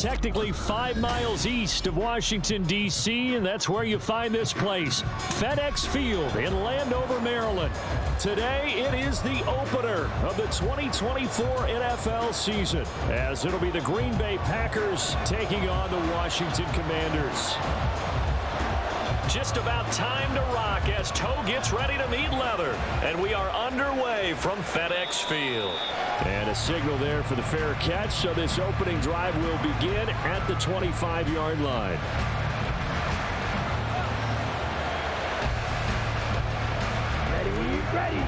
technically 5 miles east of Washington, D.C., and that's where you find this place, FedEx Field in Landover, Maryland. Today, it is the opener of the 2024 NFL season, as it'll be the Green Bay Packers taking on the Washington Commanders. Just about time to rock as toe gets ready to meet leather. And we are underway from FedEx Field. And a signal there for the fair catch, so this opening drive will begin at the 25-yard line. Ready.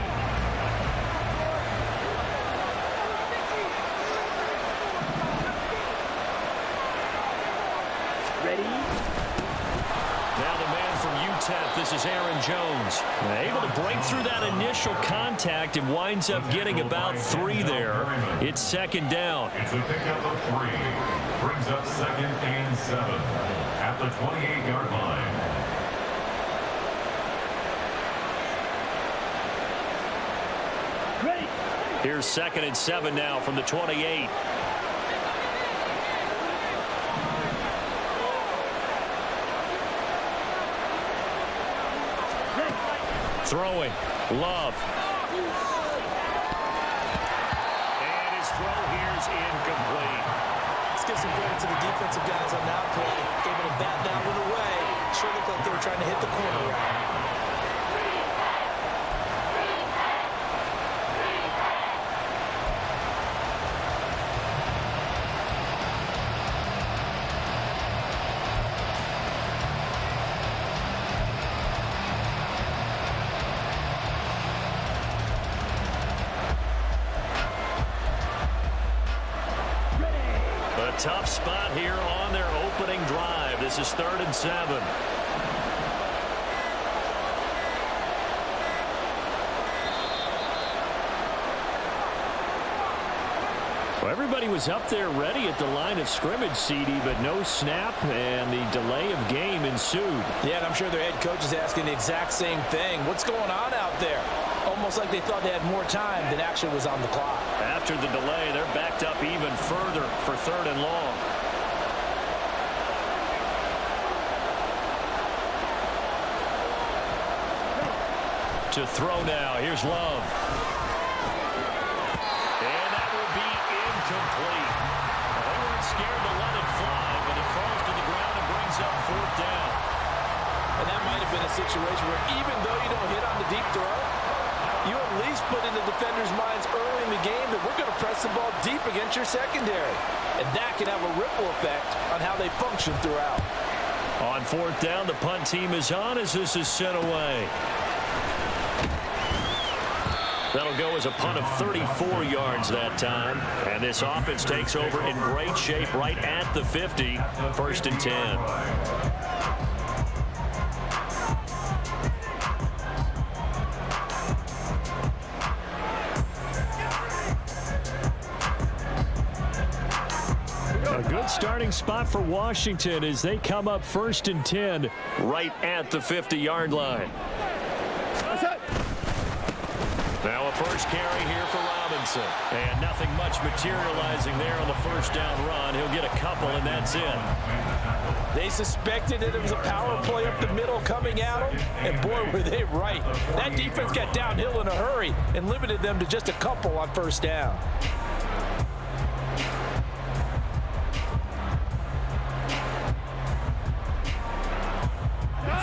This is Aaron Jones. Able to break through that initial contact and winds up getting about 3 there. It's second down. It's a pickup of 3. Brings up 2nd and 7 at the 28-yard line. Ready. Here's 2nd and 7 now from the 28. Throwing. Love. And his throw here's incomplete. Let's give some credit to the defensive guys on that play. Able to bat that one away. Sure looked like they were trying to hit the corner route. Tough spot here on their opening drive. This is 3rd and 7. Well, everybody was up there ready at the line of scrimmage, CD, but no snap, and the delay of game ensued. Yeah, and I'm sure their head coach is asking the exact same thing. What's going on out there? Almost like they thought they had more time than actually was on the clock. After the delay, they're backed up even further for 3rd and long. To throw now. Here's Love. And that will be incomplete. They weren't scared to let it fly, but it falls to the ground and brings up 4th down. And that might have been a situation where even though you don't hit on the deep throw, you at least put in the defenders' minds early in the game that we're going to press the ball deep against your secondary. And that can have a ripple effect on how they function throughout. On 4th down, the punt team is on as this is sent away. That'll go as a punt of 34 yards that time. And this offense takes over in great shape right at the 50. 1st and 10. A good starting spot for Washington as they come up 1st and 10 right at the 50-yard line. Now a first carry here for Robinson. And nothing much materializing there on the 1st down run. He'll get a couple, and that's it. They suspected that it was a power play up the middle coming at them, and boy, were they right. That defense got downhill in a hurry and limited them to just a couple on 1st down.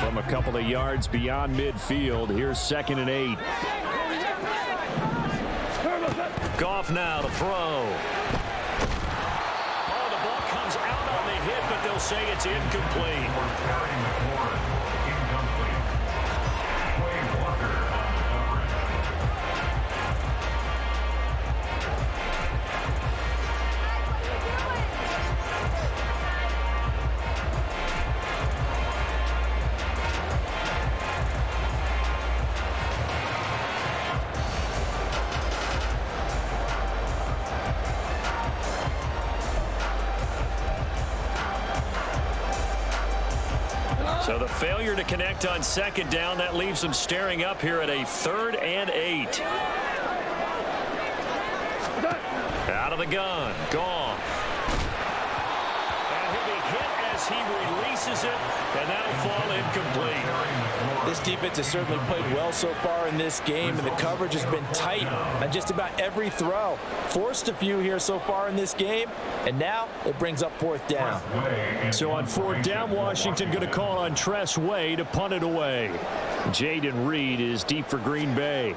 From a couple of yards beyond midfield, here's 2nd and 8. Goff now to throw. Oh, the ball comes out on the hit, but they'll say it's incomplete. So the failure to connect on 2nd down, that leaves them staring up here at a 3rd and 8. Out of the gun, Goff. as he releases it, and that'll fall incomplete. This defense has certainly played well so far in this game, and the coverage has been tight on just about every throw. Forced a few here so far in this game, and now it brings up fourth down. So on fourth down, Washington going to call on Tress Way to punt it away. Jaden Reed is deep for Green Bay.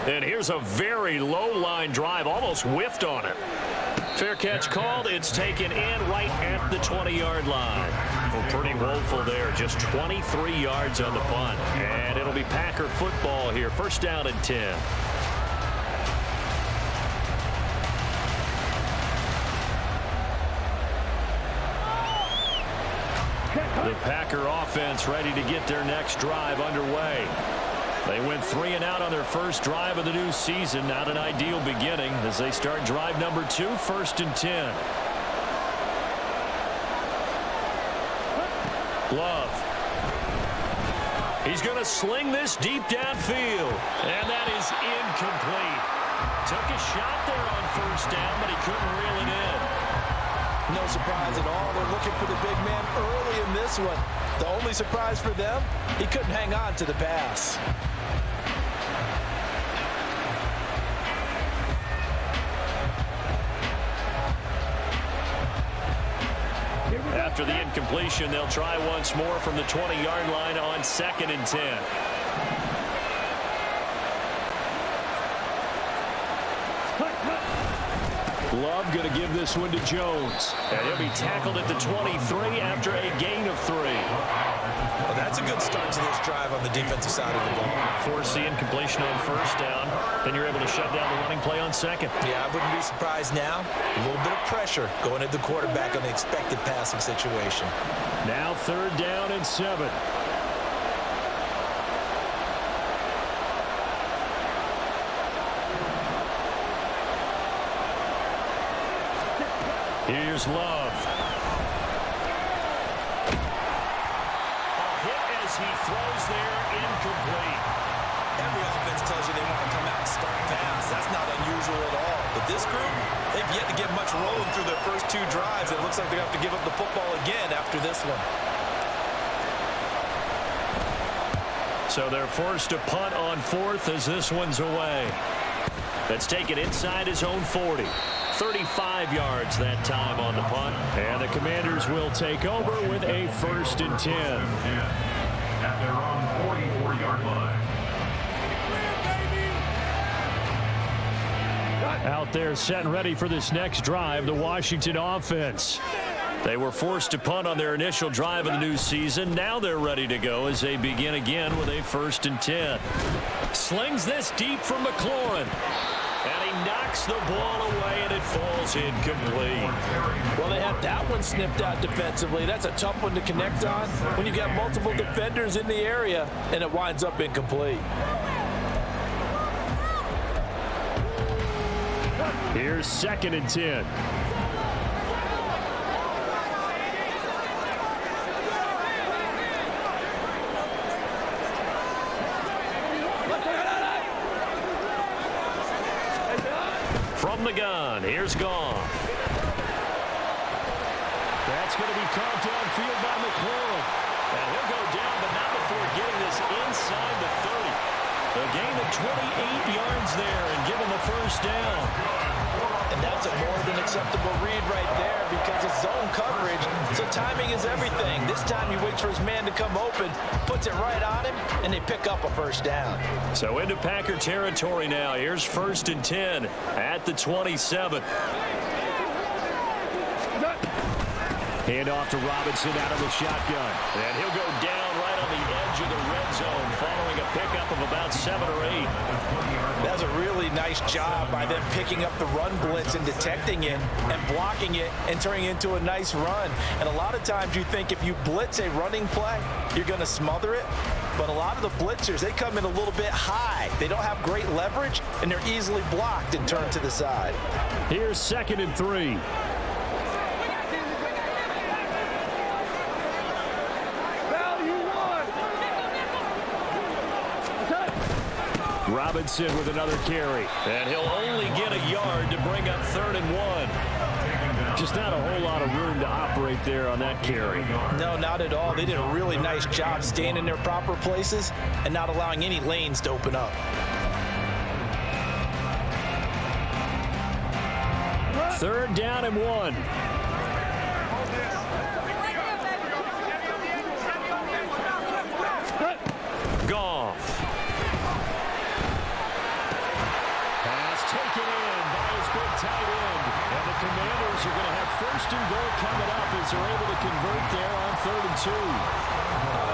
And here's a very low line drive, almost whiffed on it. Fair catch called. It's taken in right at the 20-yard line. Well, pretty woeful there. Just 23 yards on the punt. And it'll be Packer football here. First down and 10. The Packer offense ready to get their next drive underway. They went 3 and out on their first drive of the new season. Not an ideal beginning as they start drive number 2, first and 10. Love. He's going to sling this deep downfield. And that is incomplete. Took a shot there on first down, but he couldn't reel it in. No surprise at all. They're looking for the big man early in this one. The only surprise for them, he couldn't hang on to the pass. After the incompletion, they'll try once more from the 20-yard line on second and 10. Love going to give this one to Jones. And he'll be tackled at the 23 after a gain of 3. Well, that's a good start to this drive on the defensive side of the ball. Force the incompletion on first down. Then you're able to shut down the running play on second. Yeah, I wouldn't be surprised now. A little bit of pressure going at the quarterback on the expected passing situation. Now third down and 7. Here's Love. A hit as he throws there, incomplete. Every offense tells you they want to come out and start fast. That's not unusual at all. But this group, they've yet to get much rolling through their first 2 drives. It looks like they're going to have to give up the football again after this one. So they're forced to punt on fourth as this one's away. That's taken inside his own 40. 35 yards that time on the punt. And the Commanders will take over with a first and 10. At their own 44-yard line. Out there set and ready for this next drive, the Washington offense. They were forced to punt on their initial drive of the new season. Now they're ready to go as they begin again with a first and 10. Slings this deep from McLaurin. And he knocks the ball away, and it falls incomplete. Well, they had that one snipped out defensively. That's a tough one to connect on when you got multiple defenders in the area, and it winds up incomplete. Here's second and 10. From the gun, here's Goff. That's going to be caught downfield by McLaurin. And he'll go down, but not before getting this inside the 30. A gain of 28 yards there and given the first down. And that's a more than acceptable read right there because it's zone coverage, so timing is everything. This time he waits for his man to come open, puts it right on him, and they pick up a first down. So into Packer territory now. Here's first and 10 at the 27. Hand off to Robinson out of the shotgun. And he'll go down right on the edge of the red zone following a pickup of about 7 or 8. That's a really nice job by them picking up the run blitz and detecting it and blocking it and turning it into a nice run. And a lot of times you think if you blitz a running play, you're going to smother it. But a lot of the blitzers, they come in a little bit high. They don't have great leverage, and they're easily blocked and turned to the side. Here's second and 3. Robinson with another carry. And he'll only get a yard to bring up 3rd and 1. Just not a whole lot of room to operate there on that carry. No, not at all. They did a really nice job staying in their proper places and not allowing any lanes to open up. Third down and 1. Goff. Pass taken in by his big tight end. And the Commanders are going to have first and goal coming up as they're able to convert there on 3rd and 2.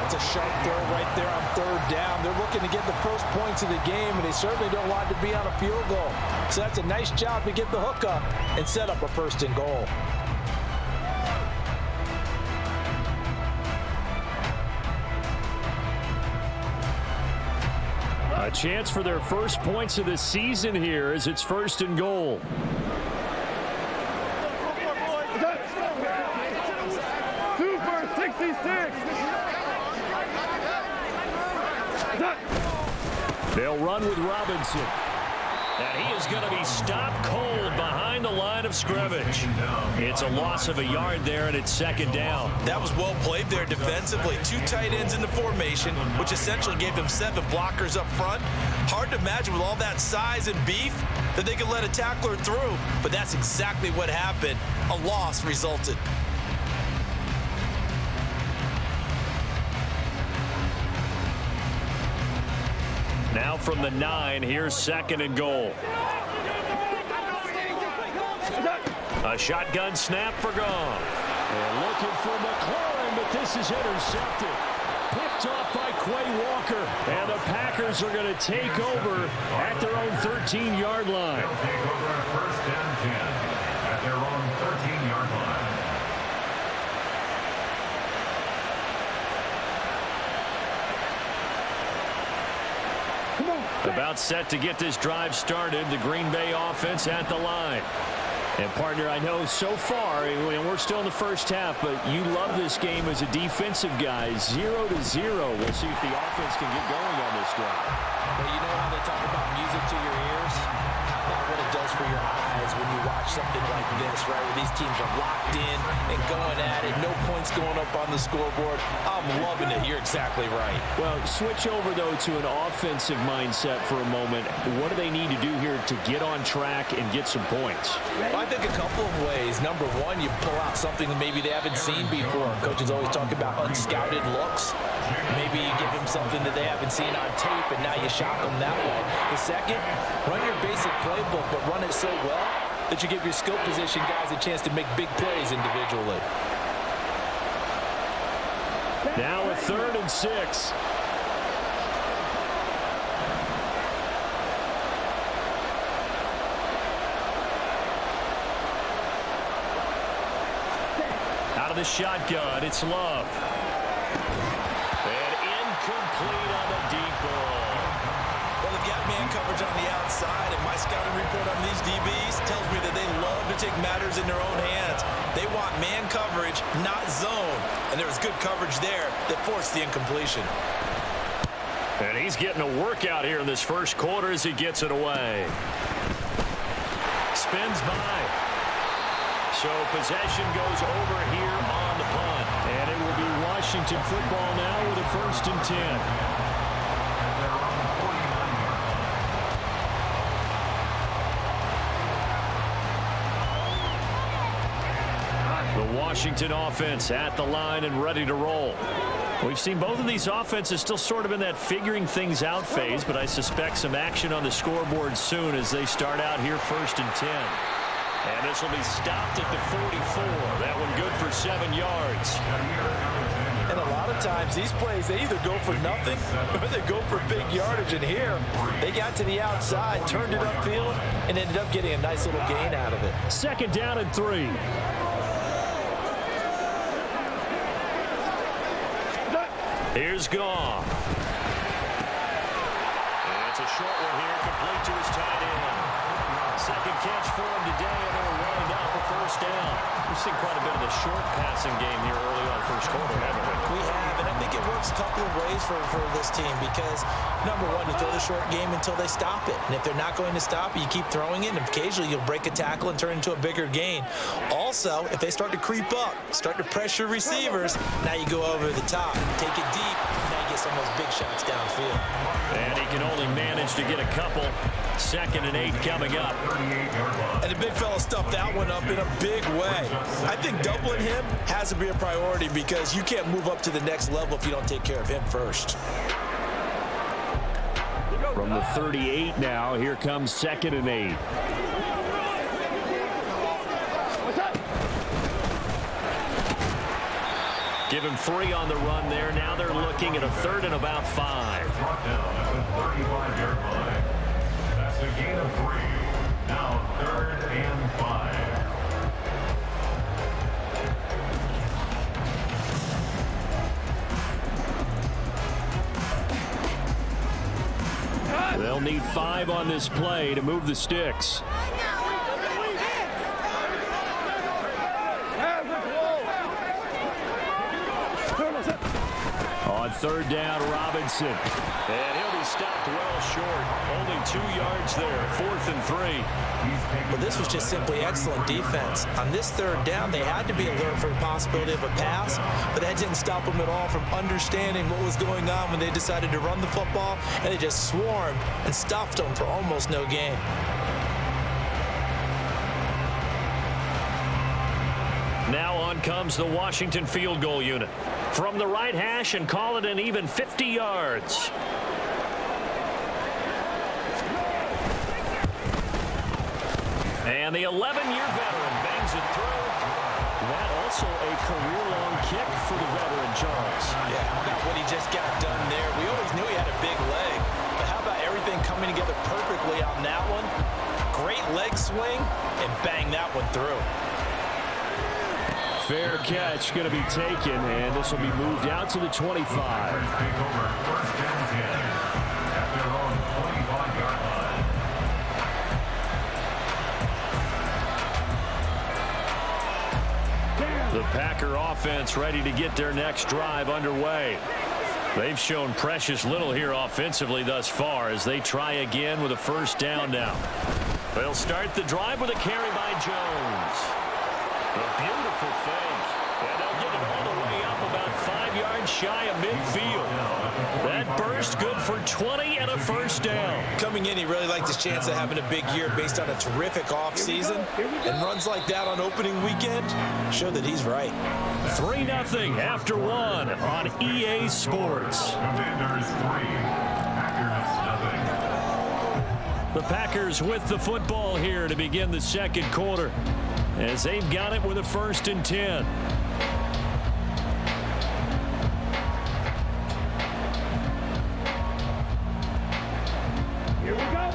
That's a sharp throw right there on 3rd down. They're looking to get the first points of the game, and they certainly don't want to be on a field goal. So that's a nice job to get the hook up and set up a 1st and goal. A chance for their first points of the season here as it's 1st and goal. Super 66. They'll run with Robinson. And he is going to be stopped cold behind the line of scrimmage. It's a loss of a yard there, and it's 2nd down. That was well played there defensively. 2 tight ends in the formation, which essentially gave them 7 blockers up front. Hard to imagine with all that size and beef that they could let a tackler through, but that's exactly what happened. A loss resulted. Now from the 9, here's 2nd and goal. A shotgun snap for Goff. They're looking for McLaurin, but this is intercepted. Picked off by Quay Walker. And the Packers are going to take over at their own 13-yard line. They'll take over at 1st and 10 at their own 13-yard line. About set to get this drive started. The Green Bay offense at the line. And, partner, I know so far, and we're still in the first half, but you love this game as a defensive guy. 0-0. We'll see if the offense can get going on this drive. Well, you know how they talk about music to your ears? How about what it does for your eyes when you watch something like this, right? Where these teams are locked in and going at it. No points going up on the scoreboard. I'm loving it. You're exactly right. Well, switch over, though, to an offensive mindset for a moment. What do they need to do here to get on track and get some points? Well, I think a couple of ways. Number one, you pull out something that maybe they haven't seen before. Coaches always talk about unscouted looks. Maybe you give them something that they haven't seen on tape, and now you shock them that way. The second, run your basic playbook, but run it so well that you give your skill position guys a chance to make big plays individually. Now a 3rd and 6. Out of the shotgun, it's Love. And incomplete on the deep ball. Well, they've got man coverage on the outside, and my scouting report on these DBs tells me that they love to take matters in their own hands. They want man coverage, not zone. And there was good coverage there that forced the incompletion. And he's getting a workout here in this first quarter as he gets it away. Spins by. So possession goes over here on the punt. And it will be Washington football now with a 1st and 10. The Washington offense at the line and ready to roll. We've seen both of these offenses still sort of in that figuring things out phase, but I suspect some action on the scoreboard soon as they start out here 1st and 10. And this will be stopped at the 44. That one good for 7 yards. And a lot of times these plays, they either go for nothing or they go for big yardage. And here, they got to the outside, turned it upfield, and ended up getting a nice little gain out of it. 2nd down and 3. Here's Goff. And it's a short one here, complete to his tight end. Second catch for him today, and it'll wind up a first down. We've seen quite a bit of the short passing game here early on first quarter, haven't we? We have, and I think it works a couple of ways for this team because, number one, you throw the short game until they stop it. And if they're not going to stop it, you keep throwing it, and occasionally you'll break a tackle and turn into a bigger gain. Also, if they start to creep up, start to pressure receivers, now you go over the top, take it deep, now you get some of those big shots downfield. And he can only manage to get a couple. 2nd and 8 coming up. And the big fella stuffed that one up in a big way. I think doubling him has to be a priority because you can't move up to the next level if you don't take care of him first. From the 38 now, here comes 2nd and 8. Give him 3 on the run there. Now they're looking at a 3rd and about 5. Brought down at the 35-yard line. That's a gain of 3. Now 3rd and 5. They'll need 5 on this play to move the sticks. On 3rd down, Robinson. And he'll be stopped well short. Only 2 yards there. 4th and 3. Well, this was just simply excellent defense. On this 3rd down, they had to be alert for the possibility of a pass, but that didn't stop them at all from understanding what was going on when they decided to run the football, and they just swarmed and stuffed them for almost no gain. Now on comes the Washington field goal unit. From the right hash and call it an even 50 yards. And the 11-year veteran bangs it through. That also a career-long kick for the veteran, Charles. Yeah, how about what he just got done there? We always knew he had a big leg, but how about everything coming together perfectly on that one? Great leg swing, and bang that one through. Fair catch going to be taken, and this will be moved out to the 25. Take over 1st and 10 at their own 25-yard line. The Packer offense ready to get their next drive underway. They've shown precious little here offensively thus far as they try again with a 1st down now. They'll start the drive with a carry by Jones. A beautiful fake. And they'll get it all the way up about 5 yards shy of midfield. That burst good for 20 and a 1st down. Coming in, he really liked his chance of having a big year based on a terrific offseason. And runs like that on opening weekend show that he's right. 3-0 after 1 on EA Sports. Commanders 3, Packers 0. The Packers with the football here to begin the 2nd quarter, as they've got it with a 1st and 10. Here we go.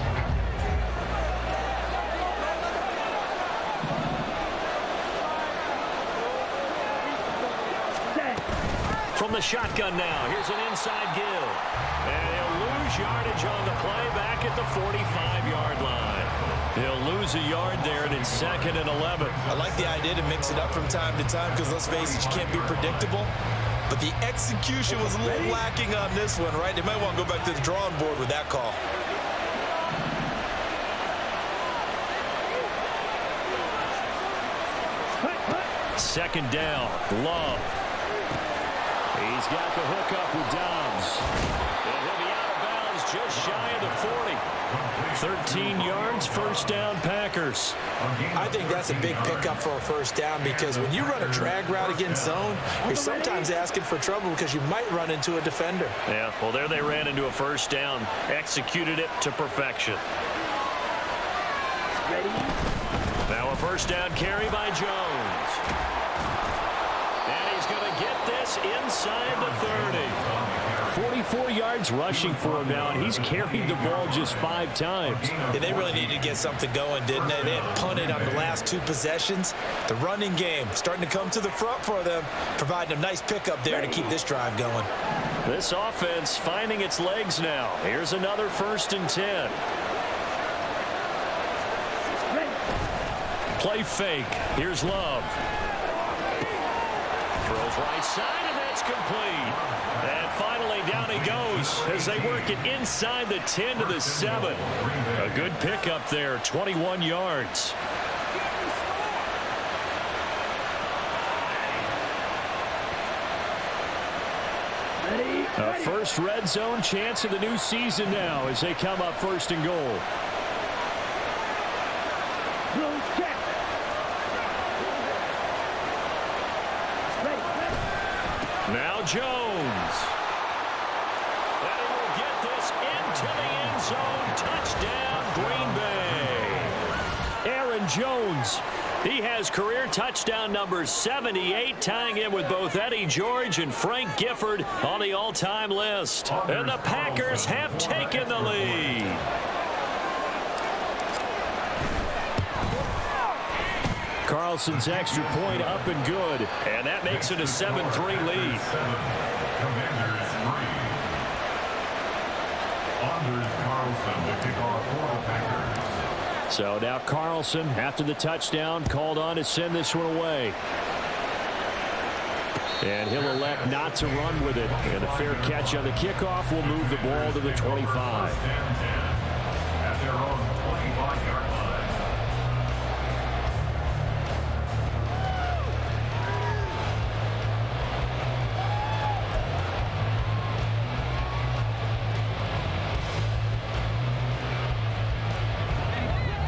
From the shotgun now, here's an inside give. And he'll lose yardage on the play back at the 45-yard line. He'll lose a yard there, and it's 2nd and 11. I like the idea to mix it up from time to time because, let's face it, you can't be predictable. But the execution was a little lacking on this one, right? They might want to go back to the drawing board with that call. Second down, Love. He's got the hook up with Dobbs. And he'll be out of bounds just shy of the 40. 13 yards, 1st down, Packers. I think that's a big pickup for a 1st down because when you run a drag route against zone, you're sometimes asking for trouble because you might run into a defender. Yeah, well, there they ran into a 1st down, executed it to perfection. Now a 1st down carry by Jones. And he's going to get this inside the 30. 44 yards rushing for him now, and he's carried the ball just 5 times. Yeah, they really needed to get something going, didn't they? They had punted on the last 2 possessions. The running game starting to come to the front for them, providing a nice pickup there to keep this drive going. This offense finding its legs now. Here's another 1st and 10. Play fake. Here's Love. Throws right side, and that's complete. And finally, down he goes as they work it inside the 10 to the 7. A good pickup there, 21 yards. A first red zone chance of the new season now as they come up first and goal. Now Jones. And he will get this into the end zone. Touchdown, Green Bay. Aaron Jones. He has career touchdown number 78, tying in with both Eddie George and Frank Gifford on the all-time list. And the Packers have taken the lead. Carlson's extra point up and good, and that makes it a 7-3 lead. Commanders 3. Anders Carlson to kick off for the Packers. So now Carlson, after the touchdown, called on to send this one away. And he'll elect not to run with it. And a fair catch on the kickoff will move the ball to the 25. At their own 25-yard line.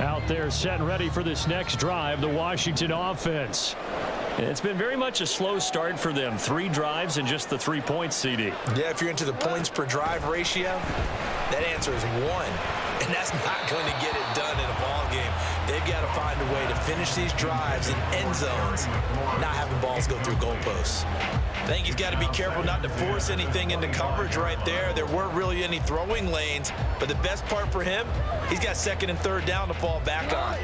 Out there set and ready for this next drive, the Washington offense. It's been very much a slow start for them. 3 drives and just the 3 points, CD. Yeah, if you're into the points per drive ratio, that answer is 1. And that's not going to get it done in a ball game. They've got to find a way to finish these drives in end zones, not having balls go through goalposts. I think he's got to be careful not to force anything into coverage right there. There weren't really any throwing lanes, but the best part for him, he's got 2nd and 3rd down to fall back on.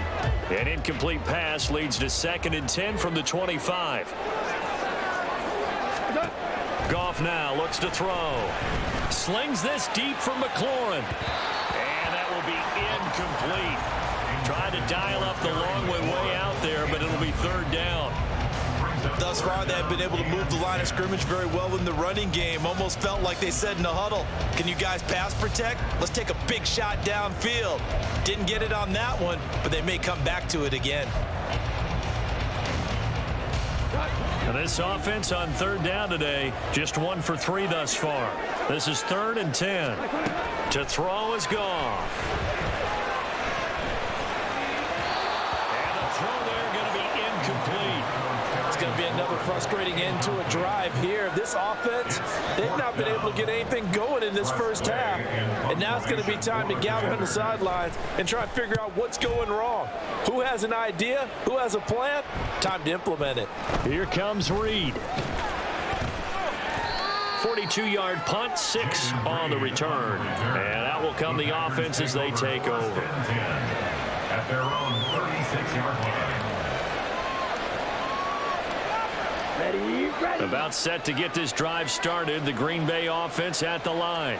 An incomplete pass leads to 2nd and 10 from the 25. Goff now looks to throw. Slings this deep from McLaurin. And that will be incomplete. Trying to dial up the long way out there, but it'll be 3rd down. Thus far, they've been able to move the line of scrimmage very well in the running game. Almost felt like they said in the huddle, can you guys pass protect? Let's take a big shot downfield. Didn't get it on that one, but they may come back to it again. And this offense on 3rd down today, just 1 for 3 thus far. This is 3rd and 10. To throw is Goff. And the throw there going to be incomplete. It's going to be another frustrating end to a drive here. This offense, they've not been able to get anything going in this first half. And now it's going to be time to gather on the sidelines and try and figure out what's going wrong. Who has an idea? Who has a plan? Time to implement it. Here comes Reed. 42-yard punt, 6 on the return. And out will come the offense as they take over. At their own 36-yard line. About set to get this drive started. The Green Bay offense at the line.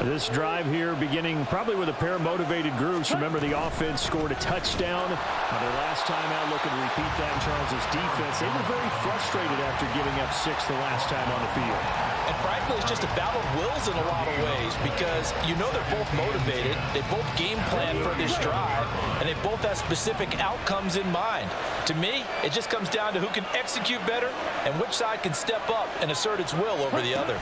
This drive here beginning probably with a pair of motivated groups. Remember, the offense scored a touchdown their last time out. Looking to repeat that in Charles's defense. They were very frustrated after giving up 6 the last time on the field. And frankly, it's just a battle of wills in a lot of ways because you know they're both motivated. They both game plan for this drive, and they both have specific outcomes in mind. To me, it just comes down to who can execute better and which side can step up and assert its will over the other.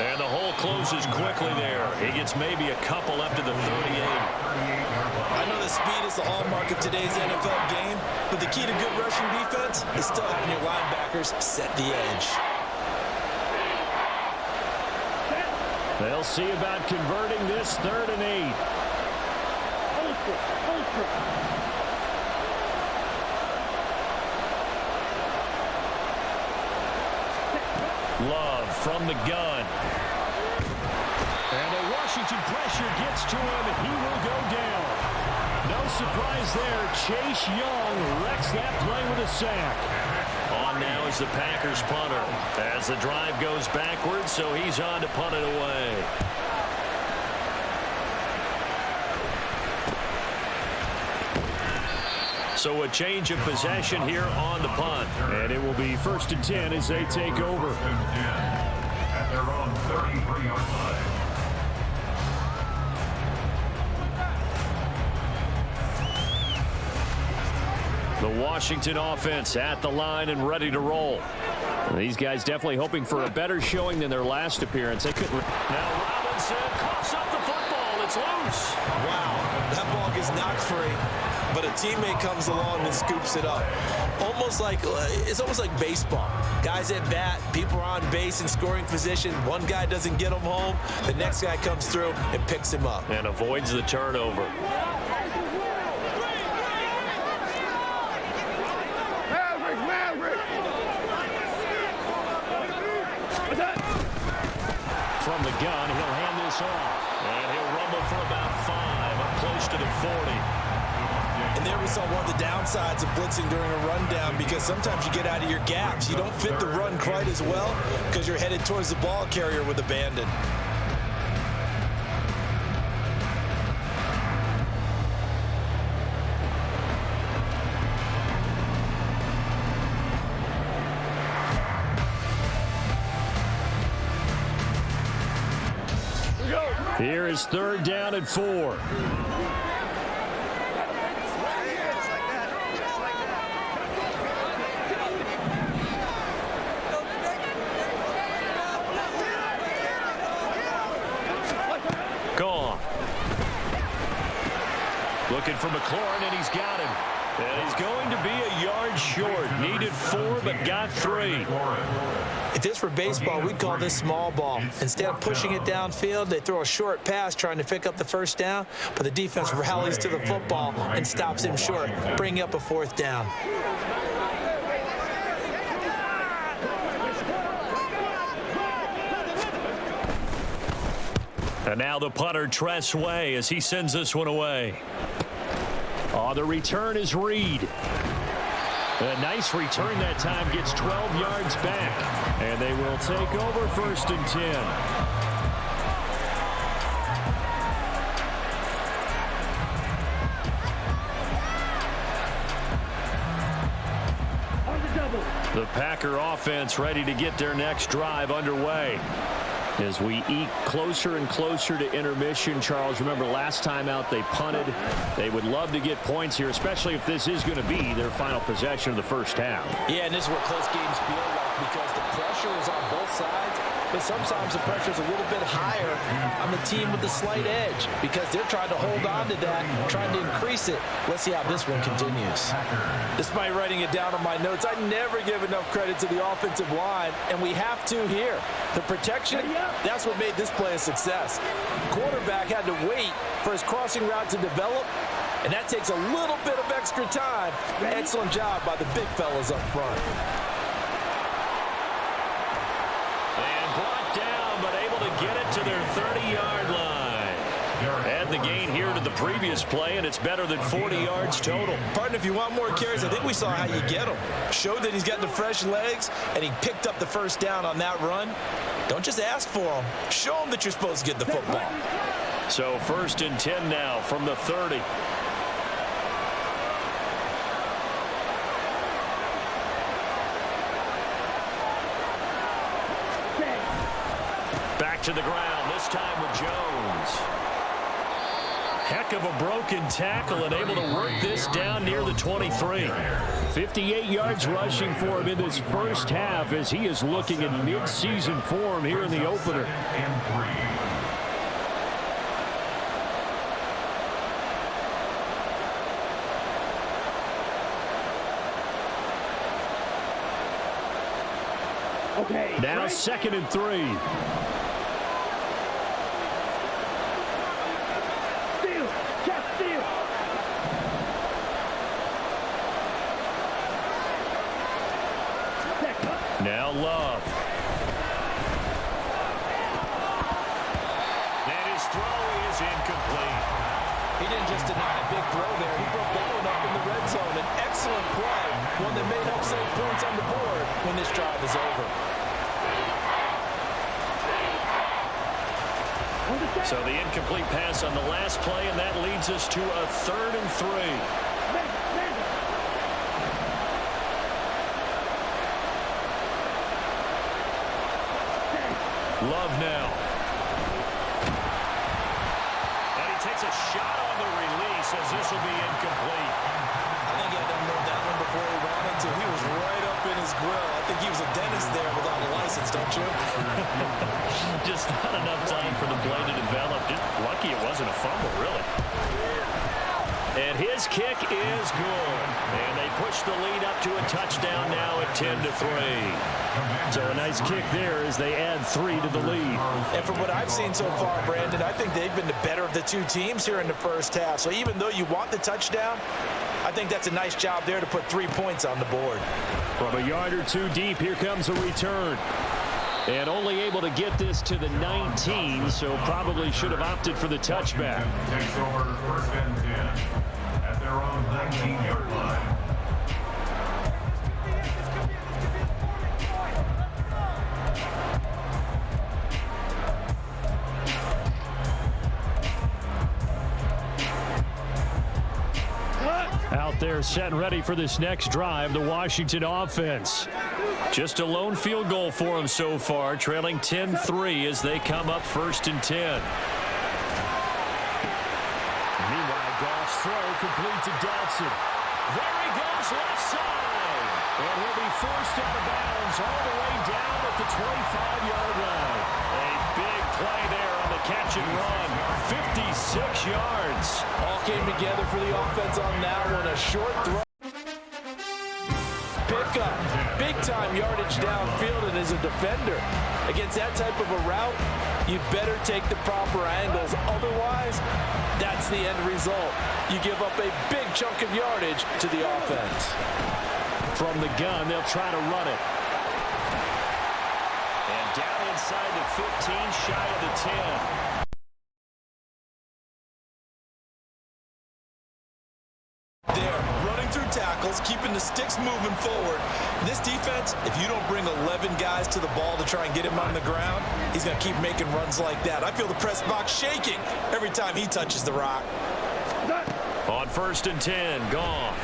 And the hole closes quickly there. He gets maybe a couple up to the 38. I know the speed is the hallmark of today's NFL game, but the key to good rushing defense is still having your linebackers set the edge. They'll see about converting this 3rd and 8. Love from the gun. And the Washington pressure gets to him, and he will go down. No surprise there. Chase Young wrecks that play with a sack. On now is the Packers punter as the drive goes backwards, so he's on to punt it away. So a change of possession here on the punt. And it will be 1st and 10 as they take over. At their own 33-yard line. The Washington offense at the line and ready to roll. These guys definitely hoping for a better showing than their last appearance. They couldn't. Now Robinson coughs up the football. It's loose. Wow, that ball gets knocked free, but a teammate comes along and scoops it up. It's almost like baseball. Guys at bat, people are on base in scoring position. One guy doesn't get him home. The next guy comes through and picks him up. And avoids the turnover. From the gun, he'll hand this off. And he'll rumble for about 5, up close to the 40. And there we saw one of the downsides of blitzing during a rundown, because sometimes you get out of your gaps. You don't fit the run quite as well because you're headed towards the ball carrier with abandon. Here is 3rd down and 4. Gone. Looking for McLaurin, and he's got him. And he's going to be a yard short. Needed 4, but got 3. If this were baseball, we'd call this small ball. Instead of pushing it downfield, they throw a short pass trying to pick up the 1st down, but the defense rallies to the football and stops him short, bringing up a 4th down. And now the punter, Tress Way, as he sends this one away. Oh, the return is Reed. A nice return that time, gets 12 yards back. And they will take over 1st and 10. The Packer offense ready to get their next drive underway. As we eke closer and closer to intermission, Charles, remember last time out they punted. They would love to get points here, especially if this is going to be their final possession of the 1st half. Yeah, and this is what close games feel like, because the pressure is on both sides, but sometimes the pressure is a little bit higher on the team with the slight edge, because they're trying to hold on to that, trying to increase it. Let's see how this one continues. This might writing it down on my notes. I never give enough credit to the offensive line, and we have to here. The protection, that's what made this play a success. Quarterback had to wait for his crossing route to develop, and that takes a little bit of extra time. Excellent job by the big fellas up front. And brought down, but able to get it to their 30-yard line. Add the gain here to the previous play, and it's better than 40 yards total. Partner, if you want more carries, I think we saw how you get him. Showed that he's got the fresh legs, and he picked up the 1st down on that run. Don't just ask for him. Show him that you're supposed to get the football. So 1st and 10 now from the 30. Back to the ground, this time with Jones. Heck of a broken tackle and able to work this down near the 23. 58 yards rushing for him in this 1st half as he is looking in mid-season form here in the opener. Okay. Now 2nd and 3. Now Love. And his throw is incomplete. He didn't just deny a big throw there. He broke that one up in the red zone. An excellent play, one that may help save points on the board when this drive is over. So the incomplete pass on the last play, and that leads us to a 3rd and 3. Love now. And he takes a shot on the release as this will be incomplete. I think he had to move that one before he ran into. He was right up in his grill. I think he was a dentist there without a license, don't you? Just not enough time for the play to develop. Just lucky it wasn't a fumble, really. And his kick is good. And they push the lead up to a touchdown now at 10-3. So a nice kick there as they add 3 to the lead. And from what I've seen so far, Brandon, I think they've been the better of the two teams here in the first half. So even though you want the touchdown, I think that's a nice job there to put 3 points on the board. From a yard or two deep, here comes a return. And only able to get this to the 19, so probably should have opted for the touchback. Takes over 1st and 10 at their own 19-yard line. Out there set and ready for this next drive, the Washington offense. Just a lone field goal for them so far, trailing 10-3 as they come up 1st and 10. Meanwhile, Goff's throw complete to Dodson. There he goes left side. And he'll be forced out of bounds all the way down at the 25-yard line. A big play there on the catch and run. 56 yards. All came together for the offense on that one. A short throw. Pick up. Big-time yardage downfield, and as a defender, against that type of a route, you better take the proper angles. Otherwise, that's the end result. You give up a big chunk of yardage to the offense. From the gun, they'll try to run it. And down inside the 15, shy of the 10. Tackles, keeping the sticks moving forward. This defense, if you don't bring 11 guys to the ball to try and get him on the ground, he's going to keep making runs like that. I feel the press box shaking every time he touches the rock. On 1st and 10, Goff.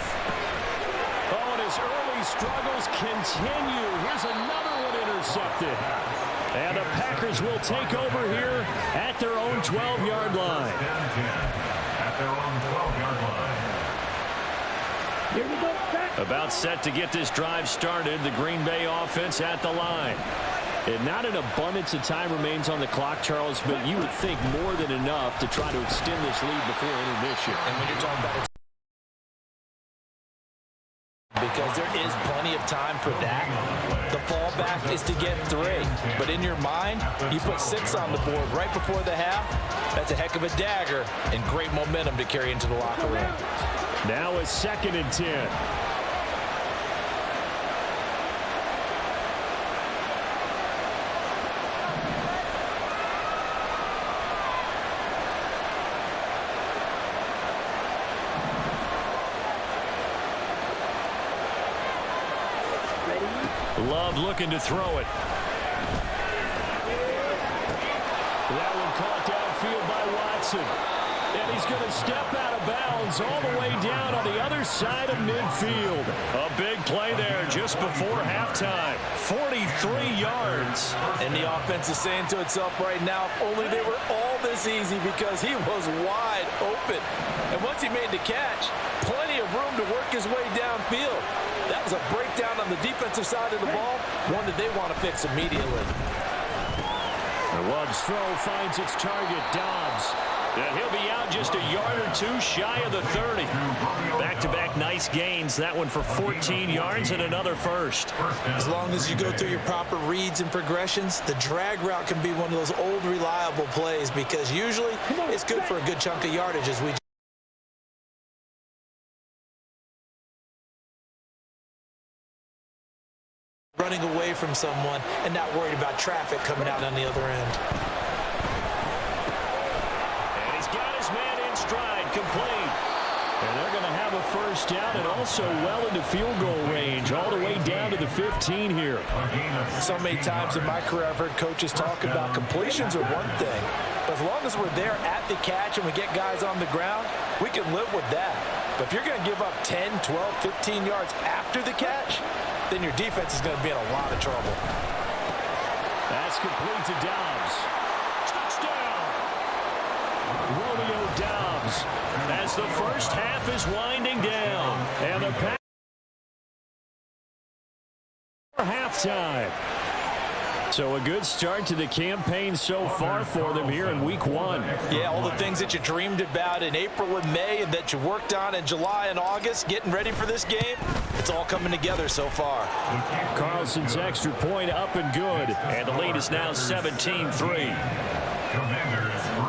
Oh, and his early struggles continue. Here's another one intercepted. And the Packers will take over here at their own 12-yard line. At their own 12-yard line. About set to get this drive started, the Green Bay offense at the line. And not an abundance of time remains on the clock, Charles, but you would think more than enough to try to extend this lead before intermission. And when you're talking about it, because there is plenty of time for that, the fallback is to get 3. But in your mind, you put 6 on the board right before the half. That's a heck of a dagger and great momentum to carry into the locker room. Now it's 2nd and 10. Love looking to throw it. That one caught downfield by Watson. And he's going to step out of bounds all the way down on the other side of midfield. A big play there just before halftime. 43 yards. And the offense is saying to itself right now, if only they were all this easy, because he was wide open. And once he made the catch, plenty of room to work his way downfield. That was a breakdown on the defensive side of the ball, one that they want to fix immediately. The Love's throw finds its target, Dobbs. And he'll be out just a yard or two shy of the 30. Back-to-back nice gains. That one for 14 yards and another first. As long as you go through your proper reads and progressions, the drag route can be one of those old reliable plays, because usually it's good for a good chunk of yardage, as we running away from someone and not worried about traffic coming out on the other end. And he's got his man in stride, complete. And they're going to have a first down and also well into field goal range, all the way down to the 15 here. So many times in my career I've heard coaches talk about completions are one thing, but as long as we're there at the catch and we get guys on the ground, we can live with that. But if you're going to give up 10, 12, 15 yards after the catch, then your defense is going to be in a lot of trouble. That's complete to Dobbs. Touchdown! Romeo Dobbs as the first half is winding down. And the Packers halftime. So a good start to the campaign so far for them here in week 1. Yeah, all the things that you dreamed about in April and May and that you worked on in July and August, getting ready for this game, it's all coming together so far. Carlson's extra point up and good, and the lead is now 17-3. Commanders 3.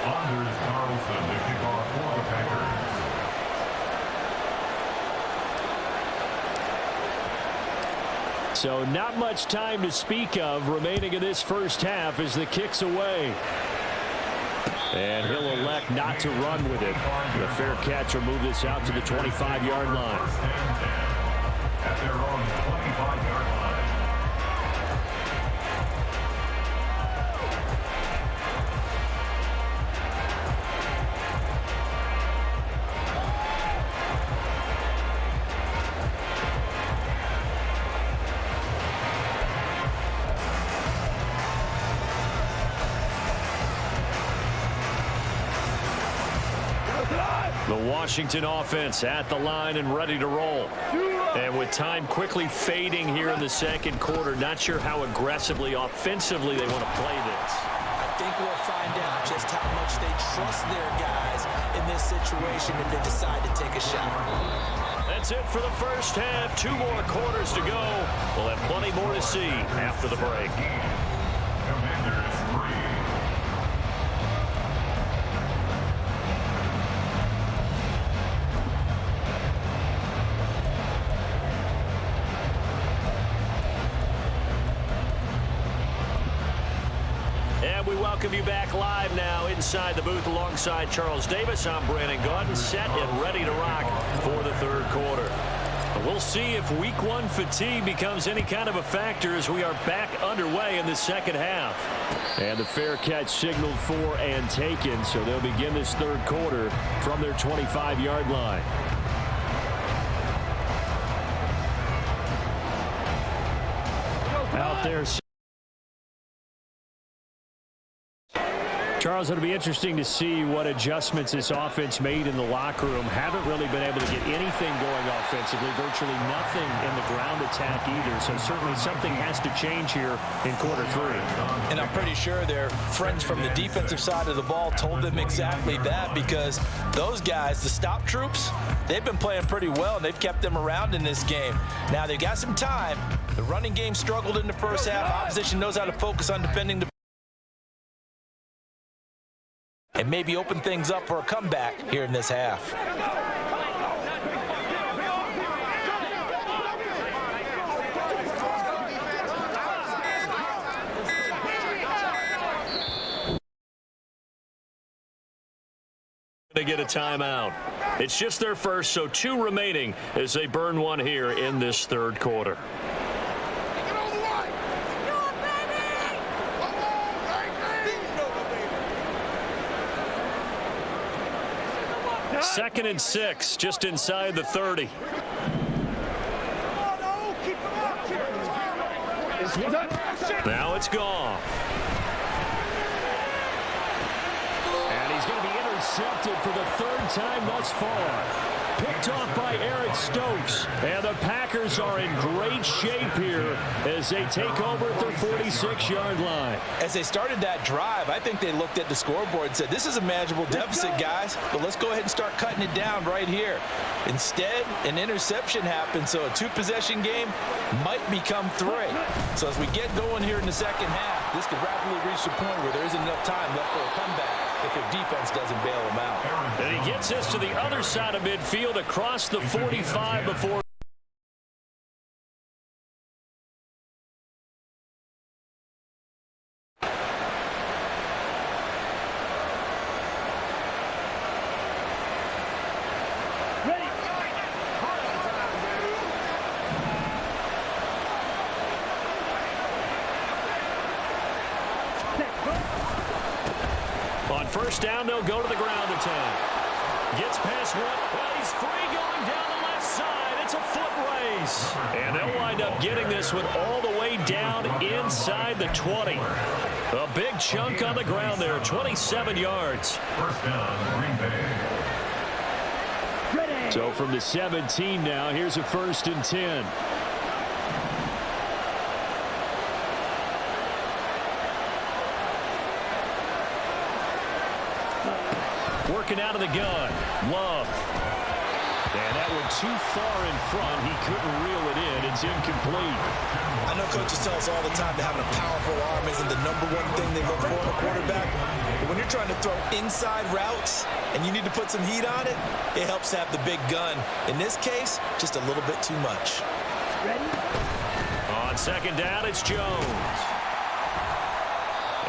Anders Carlson to kick off for the Packers. So not much time to speak of remaining in this first half as the kick's away. And he'll elect not to run with it. The fair catch will move this out to the 25-yard line. At their own 25-yard line. The Washington offense at the line and ready to roll. And with time quickly fading here in the second quarter, not sure how aggressively, offensively they want to play this. I think we'll find out just how much they trust their guys in this situation if they decide to take a shot. That's it for the first half. 2 more quarters to go. We'll have plenty more to see after the break. Commanders 3. And we welcome you back live now inside the booth alongside Charles Davis. I'm Brandon Gaudin, set and ready to rock for the third quarter. And we'll see if week 1 fatigue becomes any kind of a factor as we are back underway in the second half. And the fair catch signaled for and taken, so they'll begin this third quarter from their 25-yard line. Out there. Charles, it'll be interesting to see what adjustments this offense made in the locker room. Haven't really been able to get anything going offensively, virtually nothing in the ground attack either. So certainly something has to change here in quarter 3. And I'm pretty sure their friends from the defensive side of the ball told them exactly that, because those guys, the stop troops, they've been playing pretty well, and they've kept them around in this game. Now, they've got some time. The running game struggled in the first half. Opposition knows how to focus on defending the and maybe open things up for a comeback here in this half. They get a timeout. It's just their first, so 2 remaining as they burn one here in this third quarter. Second and 6, just inside the 30. Now it's gone. And he's going to be intercepted for the 3rd time thus far. Picked off by Eric Stokes. And the Packers are in great shape here as they take over at their 46-yard line. As they started that drive, I think they looked at the scoreboard and said, this is a manageable deficit, guys, but let's go ahead and start cutting it down right here. Instead, an interception happened, so a 2-possession game might become 3. So as we get going here in the second half, this could rapidly reach the point where there isn't enough time left for a comeback if their defense doesn't bail them out. And he gets this to the other side of midfield across the 45 before. On first down, they'll go to the ground attack. Gets past one. Well, he's free going down the left side. It's a race. And they'll wind up getting this one all the way down inside the 20. A big chunk on the ground there, 27 yards. First down, Green Bay. So from the 17 now, here's a 1st and 10. Working out of the gun, Love. And that one too far in front. He couldn't reel it in. It's incomplete. I know coaches tell us all the time that having a powerful arm isn't the #1 thing they look for in a quarterback. But when you're trying to throw inside routes and you need to put some heat on it, it helps to have the big gun. In this case, just a little bit too much. Ready? On 2nd down, it's Jones.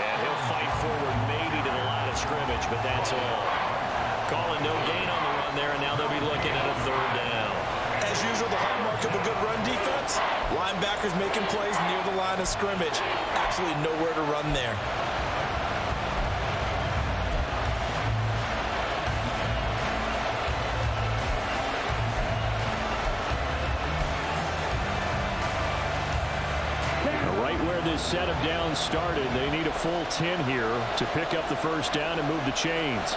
And he'll fight forward maybe to the line of scrimmage, but that's all. Calling no gain on the run there, and now they'll be looking at a 3rd down. As usual, the hallmark of a good run defense, linebackers making plays near the line of scrimmage. Absolutely nowhere to run there. Right where this set of downs started, they need a full 10 here to pick up the 1st down and move the chains.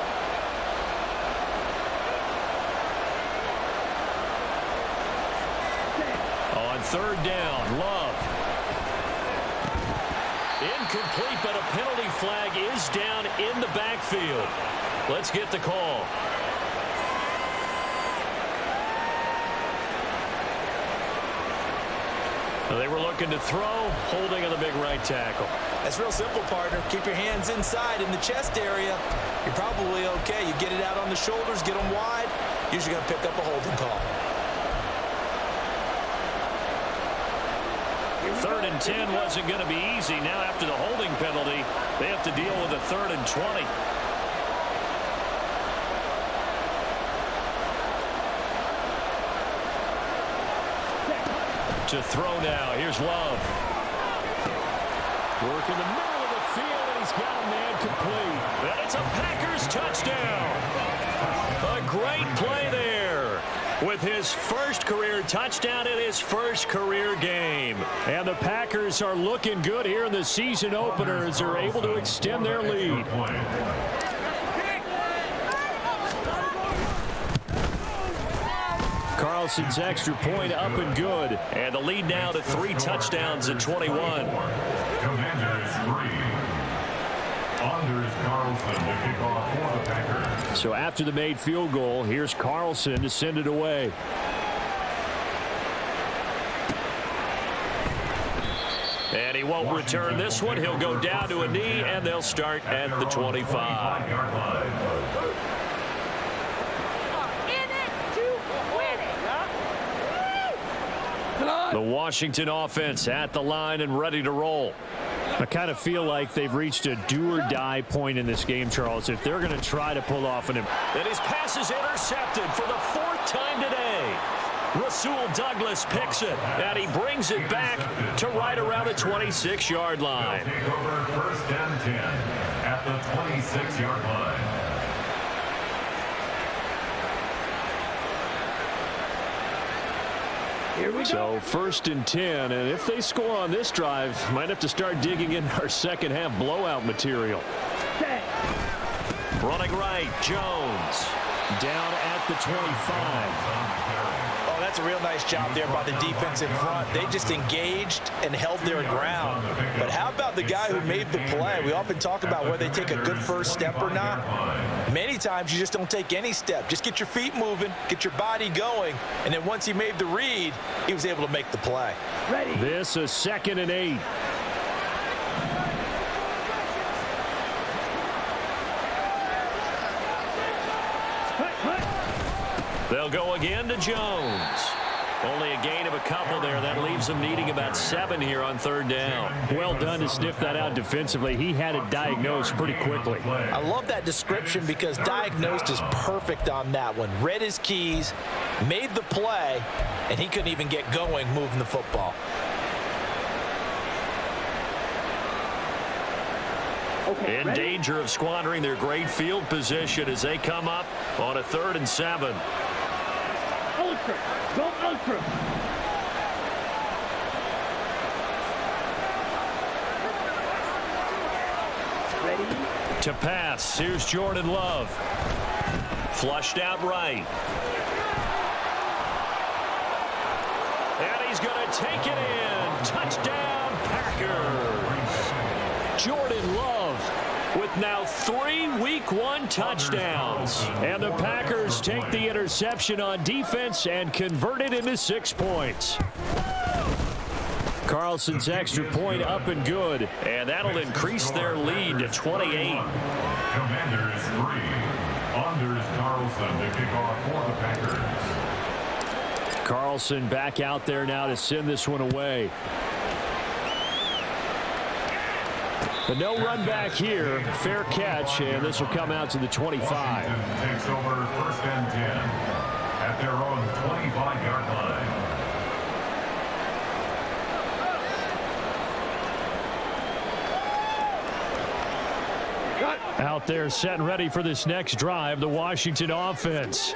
On 3rd down, Love. Incomplete, but a penalty flag is down in the backfield. Let's get the call. They were looking to throw, holding on the big right tackle. That's real simple, partner. Keep your hands inside in the chest area. You're probably okay. You get it out on the shoulders, get them wide. Usually going to pick up a holding call. 3rd and 10 wasn't going to be easy. Now after the holding penalty, they have to deal with a 3rd and 20. To throw now. Here's Love. Work in the middle of the field, and he's got a man complete. And it's a Packers touchdown. A great play there with his 1st career touchdown in his 1st career game. And the Packers are looking good here in the season opener as they're able to extend their lead. Carlson's extra point up and good. And the lead now to 3 touchdowns at 21. Commanders 3. Anders Carlson to kick off for the Packers. So after the made field goal, here's Carlson to send it away. And he won't return this one. He'll go down to a knee, and they'll start at the 25. The Washington offense at the line and ready to roll. I kind of feel like they've reached a do-or-die point in this game, Charles, if they're going to try to pull off an... And his pass is intercepted for the 4th time today. Rasul Douglas picks it, and he brings it back to right around the 26-yard line. Take over 1st and 10 at the 26-yard line. Here we go. So 1st and 10, and if they score on this drive, might have to start digging in our second half blowout material. Set. Running right, Jones down at the 25. Oh, that's a real nice job there by the defense in front. They just engaged and held their ground. But how about the guy who made the play? We often talk about whether they take a good first step or not. Many times you just don't take any step. Just get your feet moving, get your body going, and then once he made the read, he was able to make the play. Ready. This is 2nd and 8. They'll go again to Jones. Only a gain of a couple there. That leaves them needing about 7 here on 3rd down. Well done to sniff that out defensively. He had it diagnosed pretty quickly. I love that description because diagnosed is perfect on that one. Read his keys, made the play, and he couldn't even get going moving the football. Okay, In ready? danger of squandering their great field position as they come up on a 3rd and 7. Ultra. Go ultra. To pass, here's Jordan Love. Flushed out right. And he's going to take it in. Touchdown, Packers. Jordan Love with now 3 Week 1 touchdowns. And the Packers take the interception on defense and convert it into 6 points. Carlson's extra point up and good, and that'll increase their lead to 28. Commanders 3. Anders Carlson to kick off for the Packers. Carlson back out there now to send this one away. But no run back here. Fair catch, and this will come out to the 25. Washington takes over 1st and 10 at their own 25-yard line. Out there set and ready for this next drive, the Washington offense.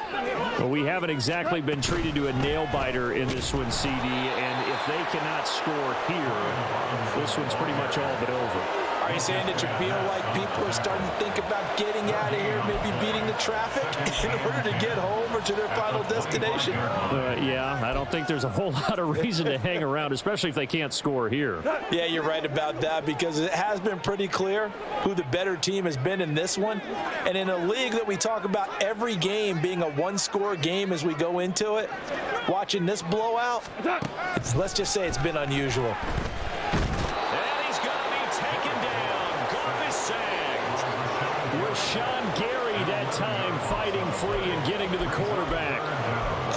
Well, we haven't exactly been treated to a nail-biter in this one, CD, and if they cannot score here, this one's pretty much all but over. Are you saying that you feel like people are starting to think about getting out of here, maybe beating the traffic in order to get home or to their final destination? Yeah, I don't think there's a whole lot of reason to hang around, especially if they can't score here. Yeah, you're right about that, because it has been pretty clear who the better team has been in this one. And in a league that we talk about every game being a one-score game as we go into it, watching this blowout, let's just say it's been unusual. Sean Gary that time fighting free and getting to the quarterback.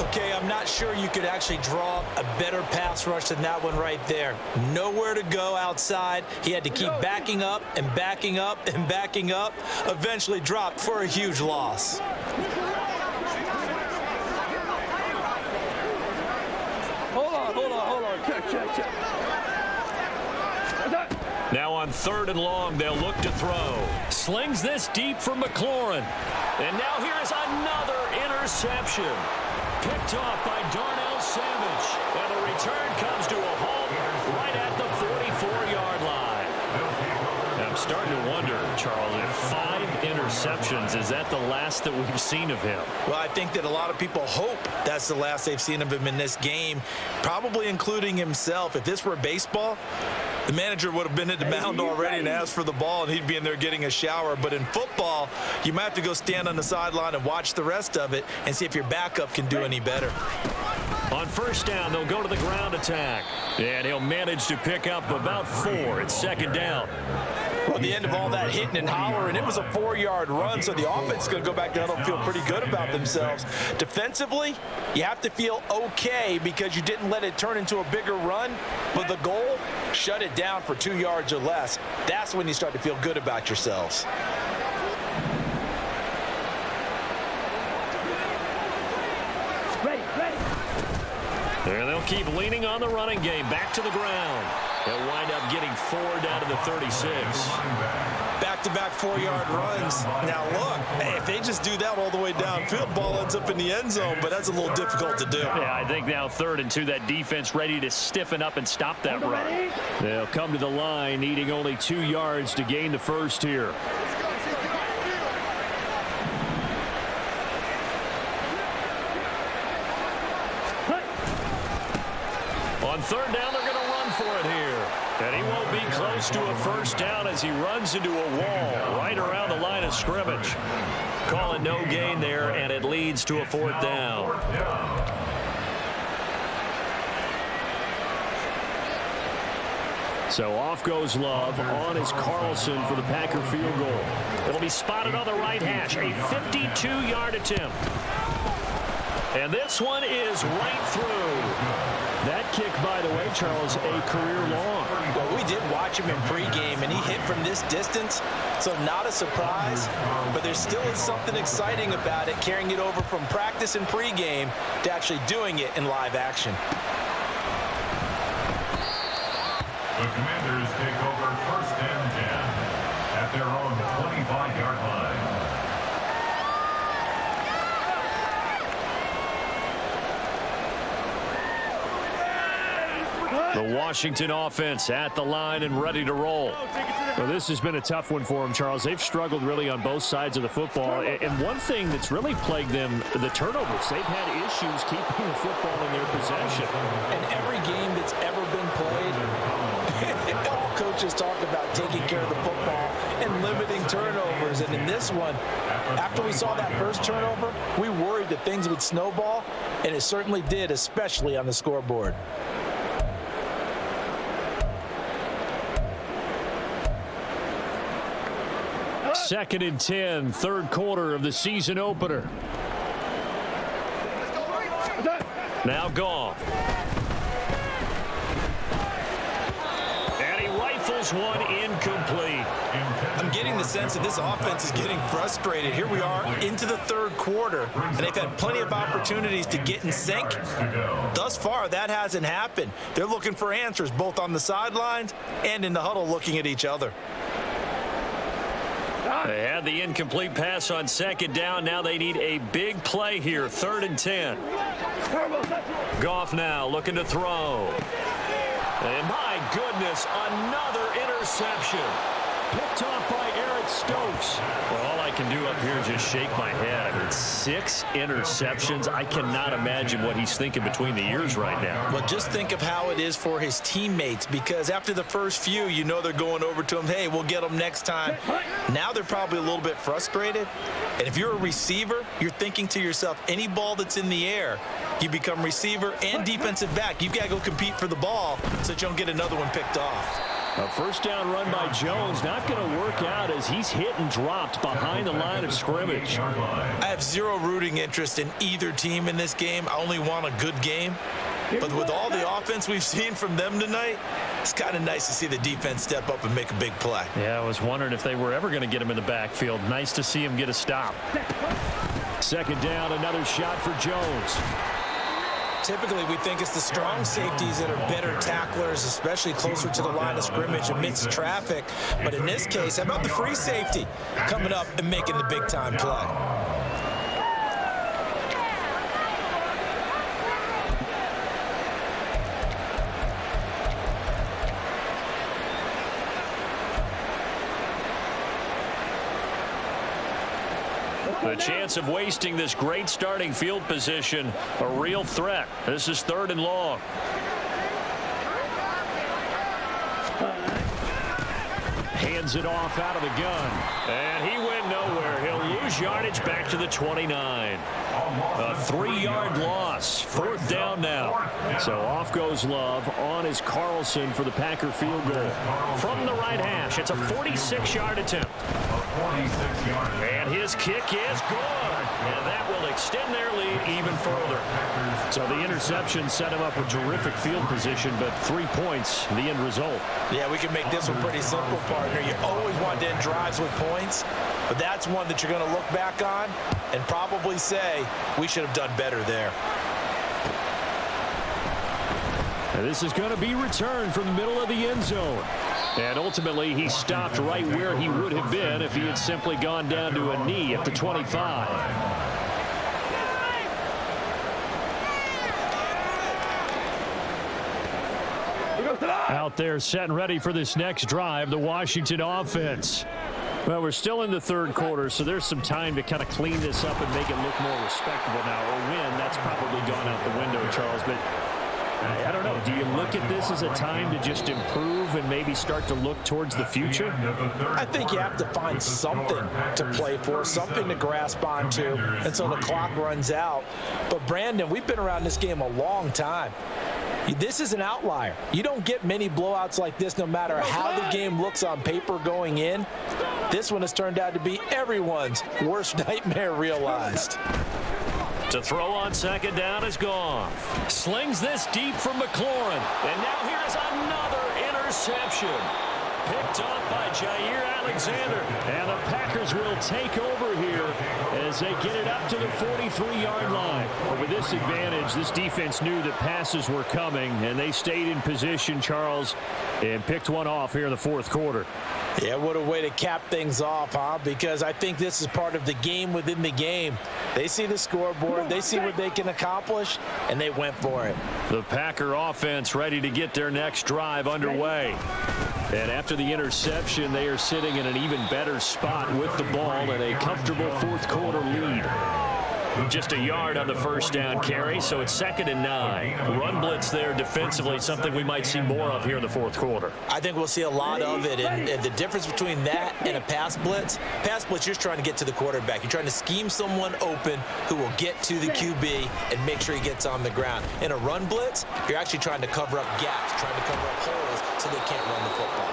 Okay, I'm not sure you could actually draw a better pass rush than that one right there. Nowhere to go outside. He had to keep backing up and backing up and backing up. Eventually dropped for a huge loss. Hold on. Check. Now on 3rd and long, they'll look to throw. Slings this deep for McLaurin. And now here's another interception. Picked off by Darnell Savage. And the return comes to a halt right at the 44-yard line. I'm starting to wonder, Charles, if 5 interceptions, is that the last that we've seen of him? Well, I think that a lot of people hope that's the last they've seen of him in this game, probably including himself. If this were baseball, the manager would have been at the mound already and asked for the ball, and he'd be in there getting a shower. But in football, you might have to go stand on the sideline and watch the rest of it and see if your backup can do any better. On 1st down, they'll go to the ground attack. And he'll manage to pick up about 4. It's 2nd down. Well, at the end of all that hitting and hollering, it was a 4-yard run, so the offense is going to go back down and feel pretty good about themselves. Defensively, you have to feel okay because you didn't let it turn into a bigger run, but the goal, shut it down for 2 yards or less. That's when you start to feel good about yourselves. Ready. And they'll keep leaning on the running game. Back to the ground. They'll wind up getting 4 down to the 36. Back-to-back 4-yard runs. Now, look, if they just do that all the way downfield, ball ends up in the end zone, but that's a little difficult to do. Yeah, I think now 3rd and 2, that defense ready to stiffen up and stop that run. They'll come to the line, needing only 2 yards to gain the first here. On 3rd down, they're going to run for it here. And he won't be close to a 1st down as he runs into a wall right around the line of scrimmage. Call it no gain there, and it leads to a 4th down. So off goes Love. On is Carlson for the Packer field goal. It'll be spotted on the right hash. A 52-yard attempt. And this one is right through. That kick, by the way, Charles, a career long. Well, we did watch him in pregame, and he hit from this distance, so not a surprise. But there still is something exciting about it, carrying it over from practice and pregame to actually doing it in live action. The Commanders take over 1st and 10 at their own 25-yard line. The Washington offense at the line and ready to roll. Well, this has been a tough one for them, Charles. They've struggled really on both sides of the football. And one thing that's really plagued them, the turnovers. They've had issues keeping the football in their possession. And every game that's ever been played, all coaches talk about taking care of the football and limiting turnovers. And in this one, after we saw that first turnover, we worried that things would snowball, and it certainly did, especially on the scoreboard. Second and 10, third quarter of the season opener. Now Goff. And he rifles one incomplete. I'm getting the sense that this offense is getting frustrated. Here we are into the third quarter, and they've had plenty of opportunities to get in sync. Thus far, that hasn't happened. They're looking for answers both on the sidelines and in the huddle looking at each other. They had the incomplete pass on second down. Now they need a big play here. Third and 10. Goff now looking to throw. And my goodness, another interception. Picked off by Eric Stokes. Well, all I can do up here is just shake my head. I mean, 6 interceptions. I cannot imagine what he's thinking between the ears right now. Well, just think of how it is for his teammates, because after the first few, you know they're going over to him, hey, we'll get them next time. Now they're probably a little bit frustrated. And if you're a receiver, you're thinking to yourself, any ball that's in the air, you become receiver and defensive back. You've got to go compete for the ball so that you don't get another one picked off. A first down run by Jones, not going to work out as he's hit and dropped behind the line of scrimmage. I have zero rooting interest in either team in this game. I only want a good game. But with all the offense we've seen from them tonight, it's kind of nice to see the defense step up and make a big play. Yeah, I was wondering if they were ever going to get him in the backfield. Nice to see him get a stop. Second down, another shot for Jones. Typically, we think it's the strong safeties that are better tacklers, especially closer to the line of scrimmage amidst traffic. But in this case, how about the free safety coming up and making the big-time play? The chance of wasting this great starting field position, a real threat. This is third and long. Hands it off out of the gun. And he went nowhere. He'll lose yardage back to the 29. A 3-yard loss. Fourth down now. So off goes Love. On is Carlson for the Packer field goal. From the right hash, it's a 46-yard attempt. And his kick is good. And that will extend their lead even further. So the interception set him up with terrific field position, but 3 points, the end result. Yeah, we can make this one pretty simple, partner. You always want to end drives with points, but that's one that you're going to look back on and probably say, we should have done better there. And this is going to be returned from the middle of the end zone. And ultimately, he stopped right where he would have been if he had simply gone down to a knee at the 25. Out there set and ready for this next drive, the Washington offense. Well, we're still in the third quarter, so there's some time to kind of clean this up and make it look more respectable now. Or win, that's probably gone out the window, Charles. But I don't know. Do you look at this as a time to just improve and maybe start to look towards the future? I think you have to find something to play for, something to grasp onto until the clock runs out. But, Brandon, we've been around this game a long time. This is an outlier. You don't get many blowouts like this no matter how the game looks on paper going in. This one has turned out to be everyone's worst nightmare realized. To throw on second down is gone. Slings this deep from McLaurin. And now here's another interception. Picked off by Jair Alexander. And the Packers will take over here as they get it up to the 43-yard line. But with this advantage, this defense knew that passes were coming, and they stayed in position, Charles, and picked one off here in the fourth quarter. Yeah, what a way to cap things off, huh? Because I think this is part of the game within the game. They see the scoreboard, they see what they can accomplish, and they went for it. The Packer offense ready to get their next drive underway. And after the interception, they are sitting in an even better spot with the ball and a comfortable fourth quarter lead. Just a yard on the first down carry, so it's 2nd and 9. Run blitz there defensively, something we might see more of here in the fourth quarter. I think we'll see a lot of it, and the difference between that and a pass blitz, you're just trying to get to the quarterback. You're trying to scheme someone open who will get to the QB and make sure he gets on the ground. In a run blitz, you're actually trying to cover up gaps, trying to cover up holes so they can't run the football.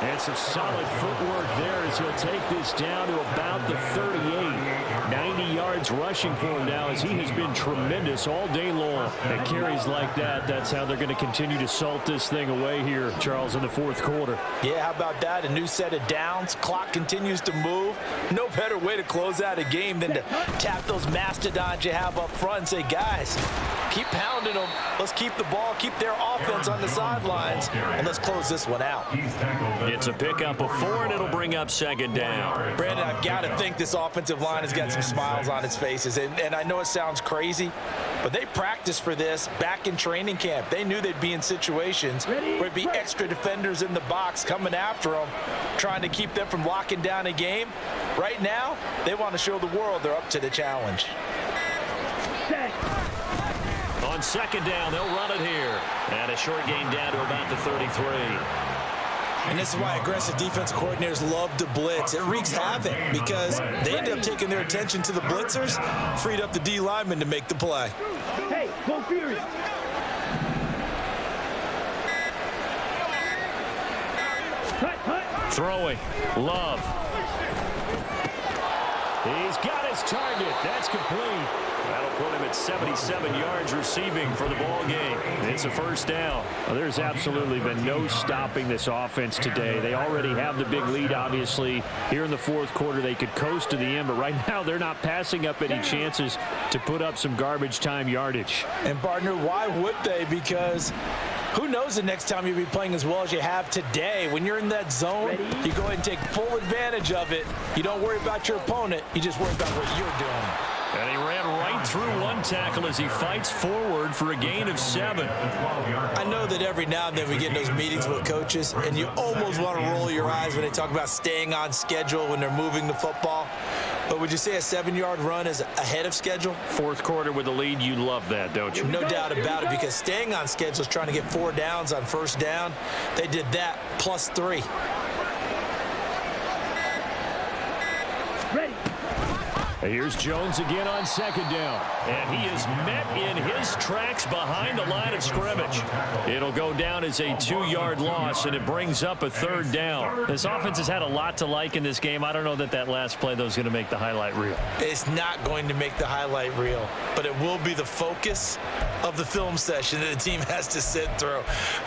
And some solid footwork there as he'll take this down to about the 38. 90 yards rushing for him now as he has been tremendous all day long. And carries like that, that's how they're going to continue to salt this thing away here, Charles, in the fourth quarter. Yeah, how about that? A new set of downs. Clock continues to move. No better way to close out a game than to tap those mastodons you have up front and say, guys, keep pounding them. Let's keep the ball, keep their offense on the sidelines, and let's close this one out. It's a pickup of 4, and it'll bring up 2nd down. Brandon, I've got to think this offensive line has got some smiles on its faces, and I know it sounds crazy, but they practiced for this back in training camp. They knew they'd be in situations where there'd be extra defenders in the box coming after them, trying to keep them from locking down a game. Right now, they want to show the world they're up to the challenge. On 2nd down, they'll run it here. And a short gain down to about the 33. And this is why aggressive defensive coordinators love to blitz. It wreaks havoc because they end up taking their attention to the blitzers, freed up the D lineman to make the play. Hey, go Fury. Throwing. Love. He's got his target. That's complete. That'll put him at 77 yards receiving for the ball game. It's a first down. Well, there's absolutely been no stopping this offense today. They already have the big lead, obviously. Here in the fourth quarter, they could coast to the end, but right now they're not passing up any chances to put up some garbage time yardage. And, partner, why would they? Because who knows the next time you'll be playing as well as you have today. When you're in that zone, you go ahead and take full advantage of it. You don't worry about your opponent. You just worry about what you're doing. And he ran right through one tackle as he fights forward for a gain of 7. I know that every now and then we get in those meetings with coaches, and you almost want to roll your eyes when they talk about staying on schedule when they're moving the football. But would you say a 7-yard run is ahead of schedule? Fourth quarter with the lead, you love that, don't you? No doubt about it, because staying on schedule is trying to get 4 downs on first down. They did that plus 3. Ready. Here's Jones again on 2nd down. And he is met in his tracks behind the line of scrimmage. It'll go down as a 2-yard loss, and it brings up a 3rd down. This offense has had a lot to like in this game. I don't know that last play, though, is going to make the highlight reel. It's not going to make the highlight reel, but it will be the focus of the film session that the team has to sit through.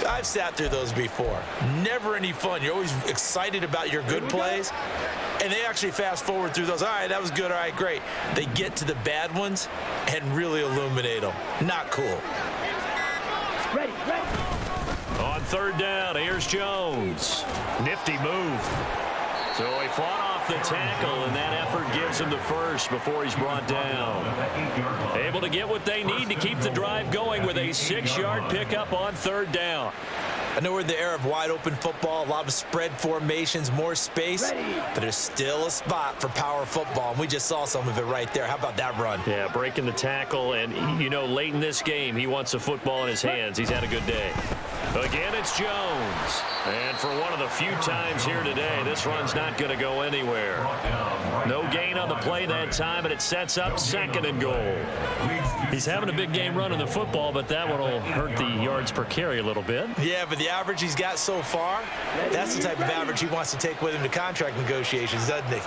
I've sat through those before. Never any fun. You're always excited about your good plays. And they actually fast forward through those. All right, that was good. All right, great. They get to the bad ones and really illuminate them. Not cool. Ready. On 3rd down, here's Jones. Nifty move. So he fought off the tackle, and that effort gives him the first before he's brought down. Able to get what they need to keep the drive going with a 6-yard pickup on 3rd down. I know we're in the era of wide-open football, a lot of spread formations, more space, but there's still a spot for power football, and we just saw some of it right there. How about that run? Yeah, breaking the tackle, and, you know, late in this game, he wants the football in his hands. He's had a good day. Again, it's Jones. And for one of the few times here today, this run's not going to go anywhere. No gain on the play that time, and it sets up 2nd and goal. He's having a big game running the football, but that one will hurt the yards per carry a little bit. Yeah, but the average he's got so far, that's the type of average he wants to take with him to contract negotiations, doesn't he?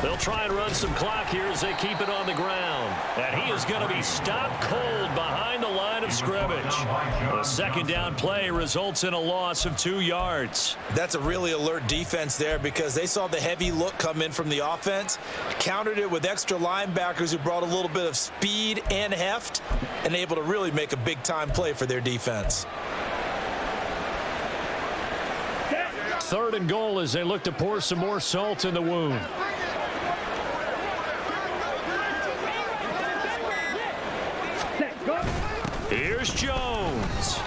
They'll try and run some clock here as they keep it on the ground. And he is going to be stopped cold behind the line of scrimmage. The 2nd down play results in a loss of 2 yards. That's a really alert defense there because they saw the heavy look come in from the offense, countered it with extra linebackers who brought a little bit of speed and heft, and able to really make a big-time play for their defense. 3rd and goal as they look to pour some more salt in the wound. Here's Jones.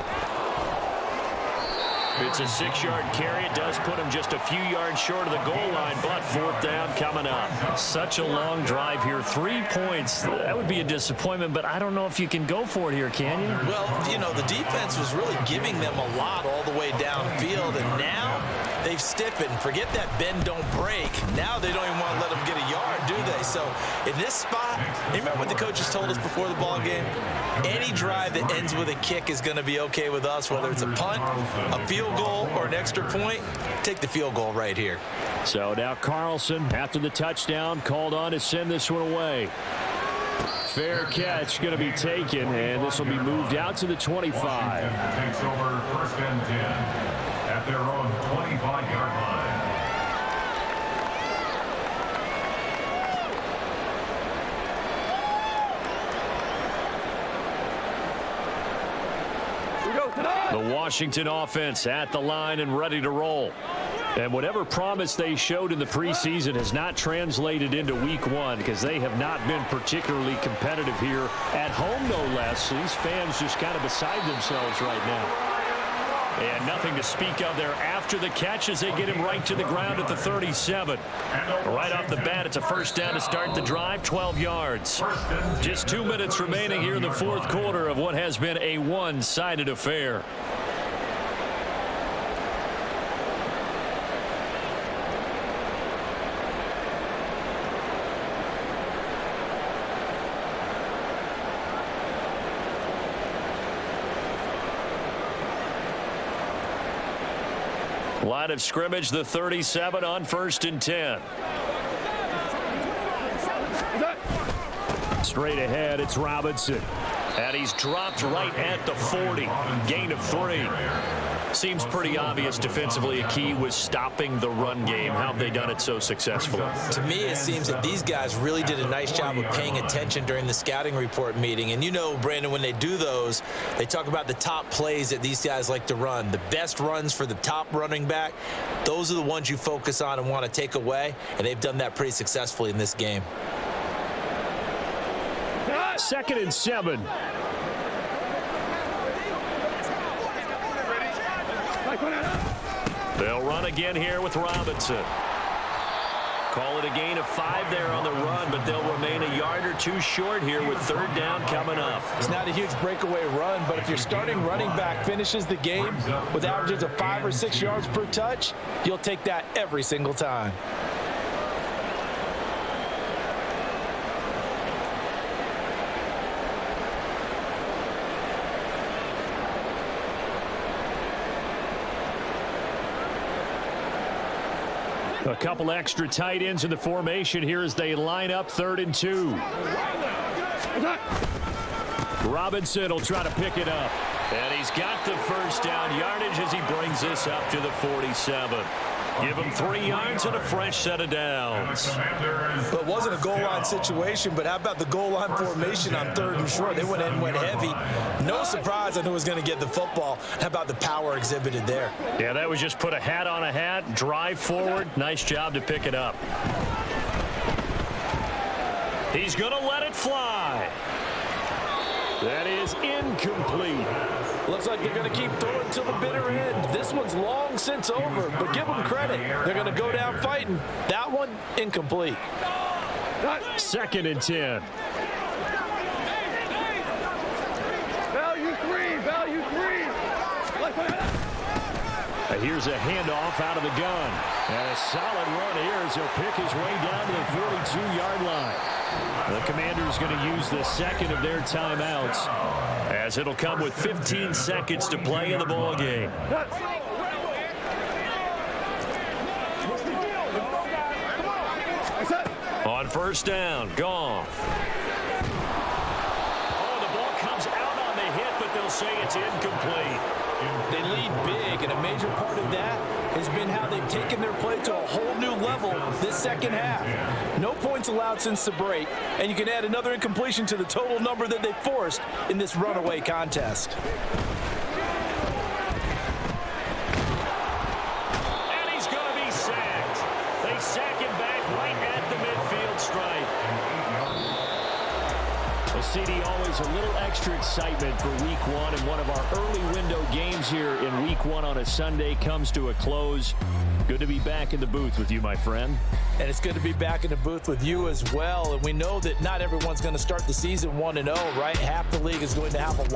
It's a 6-yard carry. It does put him just a few yards short of the goal line, but 4th down coming up. Such a long drive here. 3 points. That would be a disappointment, but I don't know if you can go for it here, can you? Well, you know, the defense was really giving them a lot all the way downfield, and now they've stiffened. Forget that bend, don't break. Now they don't even want to let them get a yard, do they? So in this spot, you remember what the coaches told us before the ball game? Any drive that ends with a kick is going to be okay with us, whether it's a punt, a field goal, or an extra point. Take the field goal right here. So now Carlson, after the touchdown, called on to send this one away. Fair catch going to be taken, and this will be moved out to the 25. Washington takes over 1st and 10 at their own 25-yard line. The Washington offense at the line and ready to roll. And whatever promise they showed in the preseason has not translated into week 1 because they have not been particularly competitive here at home, no less. These fans just kind of beside themselves right now. And nothing to speak of there after the catch as they get him right to the ground at the 37. Right off the bat, it's a 1st down to start the drive, 12 yards. Just 2 minutes remaining here in the 4th quarter of what has been a one-sided affair. Line of scrimmage, the 37 on 1st and 10. Straight ahead, it's Robinson. And he's dropped right at the 40. Gain of 3. Seems pretty obvious defensively a key was stopping the run game. How have they done it so successfully? To me, it seems that these guys really did a nice job of paying attention during the scouting report meeting. And you know, Brandon, when they do those, they talk about the top plays that these guys like to run. The best runs for the top running back, those are the ones you focus on and want to take away. And they've done that pretty successfully in this game. 2nd and 7. They'll run again here with Robinson. Call it a gain of 5 there on the run, but they'll remain a yard or 2 short here with 3rd down coming up. It's not a huge breakaway run, but if your starting running back finishes the game with averages of 5 or 6 yards per touch, you'll take that every single time. A couple extra tight ends in the formation here as they line up 3rd and 2. Robinson will try to pick it up. And he's got the 1st down yardage as he brings this up to the 47. Give him 3 yards and a fresh set of downs. It wasn't a goal line situation, but how about the goal line formation on 3rd and short? They went in, went heavy. No surprise on who was going to get the football. How about the power exhibited there? Yeah, that was just put a hat on a hat, drive forward. Nice job to pick it up. He's going to let it fly. That is incomplete. Looks like they're going to keep throwing till the bitter end. This one's long since over, but give them credit. They're going to go down fighting. That one, incomplete. 2nd and 10. Value 3, value 3. Here's a handoff out of the gun. And a solid run here as he'll pick his way down to the 42-yard line. The Commanders going to use the 2nd of their timeouts as it'll come with 15 seconds to play in the ball game. On 1st down, gone. Oh, the ball comes out on the hit, but they'll say it's incomplete. They lead big, and a major part of that has been how they've taken their play to a whole new level this 2nd half. No points allowed since the break, and you can add another incompletion to the total number that they forced in this runaway contest. And he's going to be sacked. They sack him back right at the midfield stripe. Well, CD, always a little extra excitement for week one, and one of our early window games here in week one on a Sunday comes to a close. Good to be back in the booth with you, my friend. And it's good to be back in the booth with you as well. And we know that not everyone's going to start the season 1-0, right? Half the league is going to have a loss.